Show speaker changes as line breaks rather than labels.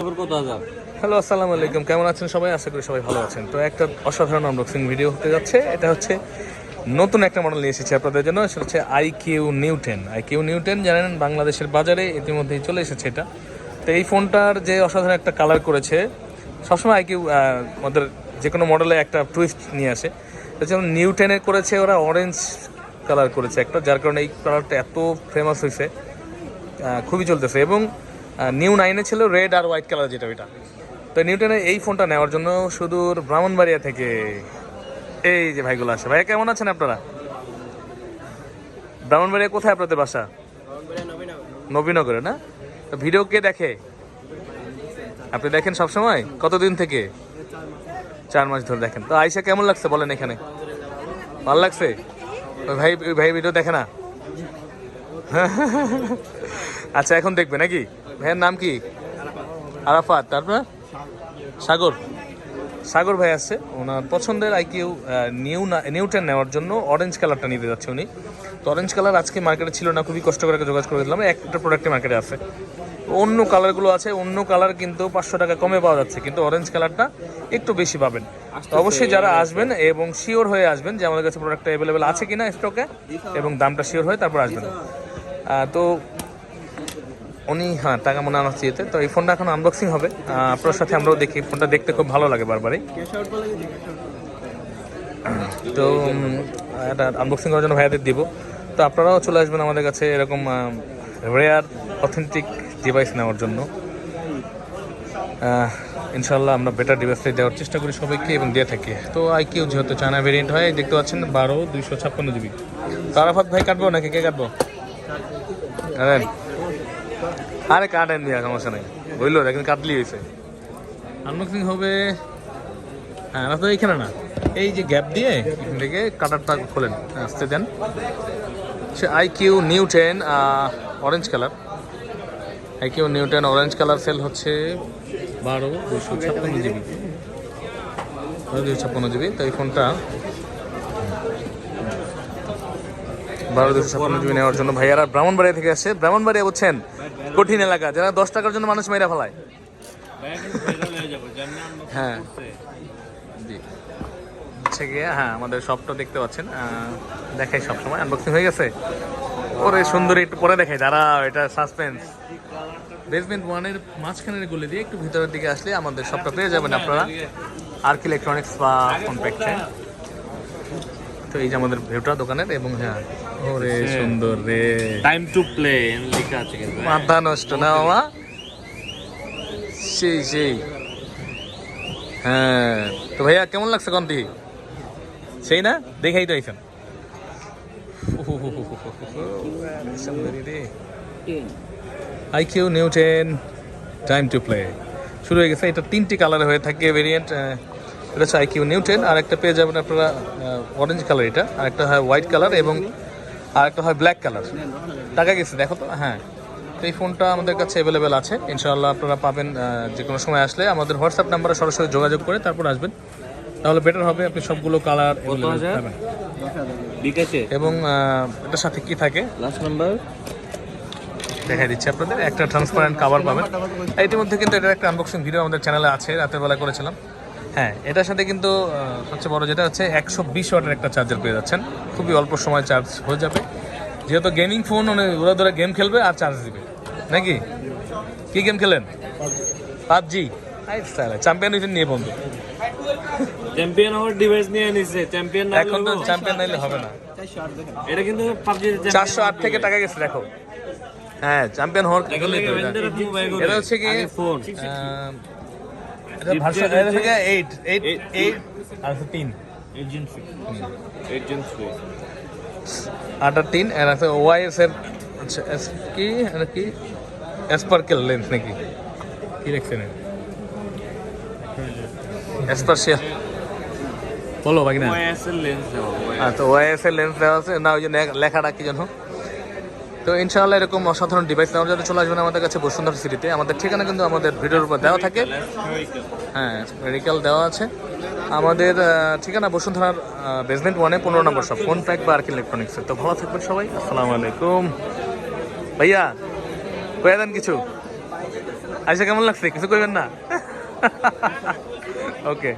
Hello, আসসালামু আলাইকুম। কেমন আছেন সবাই? আশা করি সবাই ভালো আছেন। তো একটা অসাধারণ আনবক্সিং ভিডিও হতে যাচ্ছে। এটা হচ্ছে নতুন একটা মডেল নিয়ে এসেছি আপনাদের জন্য। সেটা হচ্ছে IQ9 জানেন বাংলাদেশের বাজারে ইতিমধ্যেই চলে এসেছে এটা। তো এই ফোনটার যে অসাধারণ একটা কালার করেছে, সবসময় আমাদের যে কোনো মডেলে একটা টুইস্ট নিয়ে আসে। তো যেমন নিউ 10-এ করেছে ওরা অরেঞ্জ কালার করেছে একটা, যার কারণে এই কালারটা এত ফেমাস হয়েছে, খুবই চলতেছে। এবং নিউ 9-এ ছিল রেড আর হোয়াইট কালার, যেটা ওইটা। তো নিউ 10-এ এই ফোনটা নেওয়ার জন্য সুদূর ব্রাহ্মণবাড়িয়া থেকে এই যে ভাইগুলো আসে। ভাইয়া কেমন আছেন আপনারা? ব্রাহ্মণবাড়িয়া কোথায় আপনাদের বাসা? নবীনগরে না? তো ভিডিও কে দেখে? আপনি দেখেন সব সময়? কতদিন থেকে? 4 মাস ধরে দেখেন। তো আইসা কেমন লাগছে বলেন? এখানে ভালো লাগছে? ভাই ভাই ভিডিও দেখে না? আচ্ছা, এখন দেখবে নাকি? ভাইয়ের নাম কি? আরাফাত। তারপর সাগর ভাই আছে। ওনার পছন্দের নিউ 10 নেওয়ার জন্য অরেঞ্জ কালারটা নিতে যাচ্ছে উনি। তো অরেঞ্জ কালার আজকে মার্কেটে ছিল না, খুবই কষ্ট করে যোগাযোগ করে দিলাম। একটা প্রোডাক্টে মার্কেটে আছে, অন্য কালারগুলো আছে। অন্য কালার কিন্তু 500 টাকা কমে পাওয়া যাচ্ছে, কিন্তু অরেঞ্জ কালারটা একটু বেশি পাবেন। তো অবশ্যই যারা আসবেন এবং শিওর হয়ে আসবেন যে আমাদের কাছে প্রোডাক্টটা অ্যাভেলেবেল আছে কিনা স্টকে, এবং দামটা শিওর হয়ে তারপর আসবেন। তো উনি টাকা মনে আনার চেয়েতে। তো এই ফোনটা এখন আনবক্সিং হবে আপনার সাথে, আমরাও দেখি। ফোনটা দেখতে খুব ভালো লাগে বারবারই। তো এটা আনবক্সিং করার জন্য ভাইয়াদের দিব। তো আপনারাও চলে আসবেন আমাদের কাছে এরকম রেয়ার অথেন্টিক ডিভাইস নেওয়ার জন্য। ইনশাল্লাহ আমরা বেটার ডিভাইসটাই দেওয়ার চেষ্টা করি সবাইকে, এবং দিয়ে থাকি। তো IQ যেহেতু চায়না ভেরিয়েন্ট হয়, দেখতে পাচ্ছেন 12 256 GB। তো আরাফাত ভাই কাটবো নাকি কে কাটবো? আরে কাটেন দিয়া, সমস্যা নেই, বুঝলো? দেখেন কাটলি হয়েছে। আনবক্সিং হবে। হ্যাঁ, না তো এইখানে না, এই যে গ্যাপ দিয়ে এখান থেকে কাটারটা খোলেন, আসতে দেন। সে IQ9 orange colour. IQ9 orange colour sale হচ্ছে 12 256 GB। 256 GB। তো এই ফোনটা 12 256 GB নেওয়ার জন্য ভাইয়ারা ব্রাহ্মণবাড়িয়া থেকে আসছে। ব্রাহ্মণবাড়িয়া বুঝছেন, কঠিন এলাকা, যারা 10 টাকার জন্য মানুষ মেরা ফেলায়। হ্যাঁ জি, হচ্ছে গিয়ে হ্যাঁ, আমাদের শপটা দেখতে পাচ্ছেন, দেখাই সবসময়। আনবক্সিং হয়ে গেছে। ওরে সুন্দরী, একটু পরে দেখাই, দাঁড়াও, এটা সাসপেন্স। বেসমেন্ট 1-এর মাঝখানের গলি দিয়ে একটু ভিতরের দিকে আসলে আমাদের শপটা পেয়ে যাবেন আপনারা, আর্ক ইলেকট্রনিক্স বা কম্প্যাক্টে। তো এই যে আমাদের ভিউটা দোকানের, এবং হ্যাঁ, ওরে সুন্দর রে,
টাইম টু প্লে লেখা আছে কিন্তু।
মাথা নষ্ট না মামা, সেই হ্যাঁ। তো ভাইয়া কেমন লাগছে কন্তি? সেই না, দেখাই তো আইছেন। সুন্দরী রে। IQ9 টাইম টু প্লে শুরু হয়ে গেছে। এটা 3টি কালারে হয়ে থাকে ভেরিয়েন্ট। এটা হচ্ছে IQ9, আর একটা পেয়ে যাবেন আপনারা অরেঞ্জ কালার, এটা আর একটা হয় হোয়াইট কালার, এবং আর একটা হয় ব্ল্যাক কালার। টাকা গেছে দেখো তো। হ্যাঁ, তো এই ফোনটা আমাদের কাছে অ্যাভেলেবেল আছে, ইনশাআল্লাহ আপনারা পাবেন। যে কোনো সময় আসলে আমাদের হোয়াটসঅ্যাপ নাম্বারে সরাসরি যোগাযোগ করে তারপর আসবেন, তাহলে বেটার হবে। আপনি সবগুলো কালার পাবেন। এবং এটার সাথে কি থাকে
লাস্ট নাম্বার
দেখাই দিচ্ছি আপনাদের, একটা ট্রান্সপারেন্ট কভার পাবেন। ইতিমধ্যে কিন্তু এটার একটা আনবক্সিং ভিডিও আমাদের চ্যানেলে আছে, রাতের বেলা করেছিলাম। হ্যাঁ, এটার সাথে কিন্তু সবচেয়ে বড় যেটা হচ্ছে 120 ওয়াটের একটা চার্জার পেয়ে যাচ্ছেন। খুবই অল্প সময় চার্জ হয়ে যাবে, যেহেতু গেমিং ফোন, ওরা ধরে গেম খেলবে আর চার্জ দিবে নাকি। কি গেম খেলেন? PUBG। চ্যাম্পিয়ন নিয়ে বন্ধু,
চ্যাম্পিয়ন হওয়ার ডিভাইস নিয়ে নিছে। চ্যাম্পিয়ন না,
এখন তো চ্যাম্পিয়ন নাইলে হবে না।
এটা কিন্তু PUBG
408 থেকে টাকা গেছে দেখো। হ্যাঁ, চ্যাম্পিয়ন হওয়ার এটা হচ্ছে কি
ফোন,
এটা ভার্সন 8 আর 3
এজেন্সি
8 আর 3 এর আছে ওয়াইএস এর। আচ্ছা, কি এটা কি স্পার্কেল লেন্স নাকি কি লিখছেন? স্পার্শিয়াল বলো বাকি না।
ওএস এর লেন্স দেওয়া।
তো ওয়াইএস এর লেন্স দেওয়া আছে না, ওই যে লেখাটা কি জানো। তো ইনশাআল্লাহ এরকম অসাধারণ ডিভাইস নেওয়ার জন্য চলে আসবেন আমাদের কাছে বসুন্ধরা সিটিতে। আমাদের ঠিকানা কিন্তু আমাদের ভিডিওর উপর দেওয়া থাকে। হ্যাঁ, মেডিকেল দেওয়া আছে। আমাদের ঠিকানা বসুন্ধরার বেসমেন্ট 1-এ 15 নম্বর শপ, ফোন প্যাক বা আর্ক ইলেকট্রনিক্সে। তো ভালো থাকবেন সবাই, আসসালামু আলাইকুম। ভাইয়া কয়ে দেন কিছু। আইসা কেমন লাগছে কিছু কইবেন না ওকে